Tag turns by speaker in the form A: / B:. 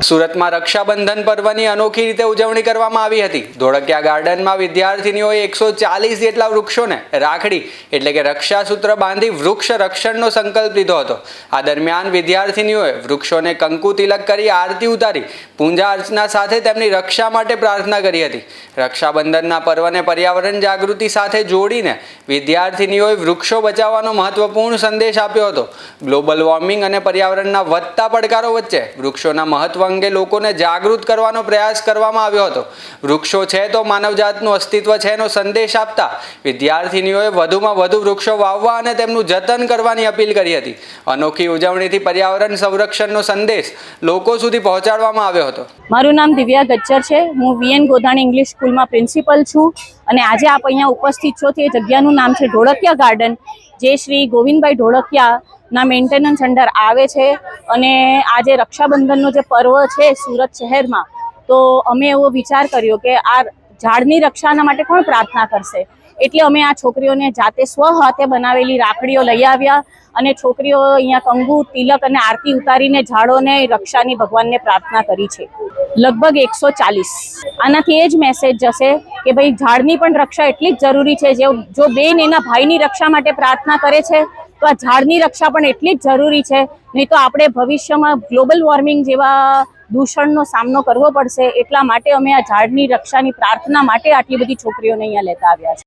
A: સુરતમાં રક્ષાબંધન પર્વની અનોખી રીતે ઉજવણી કરવામાં આવી હતી। ધોળકિયા ગાર્ડનમાં વિદ્યાર્થીનીઓએ 140 જેટલા વૃક્ષોને રાખડી એટલે કે રક્ષાસૂત્ર બાંધી વૃક્ષ રક્ષણનો સંકલ્પ લીધો હતો। આ દરમિયાન વિદ્યાર્થીનીઓએ વૃક્ષોને કંકુ તિલક કરી આરતી ઉતારી પૂજા અર્ચના સાથે તેમની રક્ષા માટે પ્રાર્થના કરી હતી। રક્ષાબંધનના પર્વને પર્યાવરણ જાગૃતિ સાથે જોડીને વિદ્યાર્થીનીઓએ વૃક્ષો બચાવવાનો મહત્વપૂર્ણ સંદેશ આપ્યો હતો। ગ્લોબલ વોર્મિંગ અને પર્યાવરણના વધતા પડકારો વચ્ચે વૃક્ષોના મહત્વ અંગે લોકોને જાગૃત કરવાનો પ્રયાસ કરવામાં આવ્યો હતો। વૃક્ષો છે તો માનવજાતનું અસ્તિત્વ છે નો સંદેશ આપતા વિદ્યાર્થીનીઓએ વધુમાં વધુ વૃક્ષો વાવવા અને તેમનું જતન કરવાની અપીલ કરી હતી। અનોખી ઉજવણીથી પર્યાવરણ સંરક્ષણનો સંદેશ લોકો સુધી પહોંચાડવામાં આવ્યો હતો।
B: મારું નામ દિવ્યા ગજ્જર છે। હું વીએન ગોધાણી ઇંગ્લિશ સ્કૂલમાં પ્રિન્સિપલ છું અને આજે આપ અહીંયા ઉપસ્થિત છો તે જગ્યાનું નામ છે ઢોળકિયા ગાર્ડન, જે શ્રી ગોવિંદભાઈ ઢોળકિયા ના મેન્ટેનન્સ અંડર આવે છે। અને આજે રક્ષાબંધનનો જે પર્વ છે સુરત શહેરમાં, તો અમે એવો વિચાર કર્યો કે આ ઝાડની રક્ષાના માટે કોણ પ્રાર્થના કરશે, એટલે અમે આ છોકરીઓને જાતે સ્વ હાથે બનાવેલી રાખડીઓ લઈ આવ્યા અને છોકરીઓ અહીંયા કંકુ તિલક અને આરતી ઉતારીને ઝાડોને રક્ષાની ભગવાનને પ્રાર્થના કરી છે। લગભગ 140। આનાથી એ જ મેસેજ જશે કે ભાઈ ઝાડની પણ રક્ષા એટલી જ જરૂરી છે। જો બેન એના ભાઈની રક્ષા માટે પ્રાર્થના કરે છે તો આ ઝાડની રક્ષા પણ એટલી જ જરૂરી છે, નહીં તો આપણે ભવિષ્યમાં ગ્લોબલ વોર્મિંગ જેવા દૂષણનો સામનો કરવો પડશે। એટલા માટે અમે આ ઝાડની રક્ષાની પ્રાર્થના માટે આટલી બધી છોકરીઓને અહીંયા લેતા આવ્યા છે।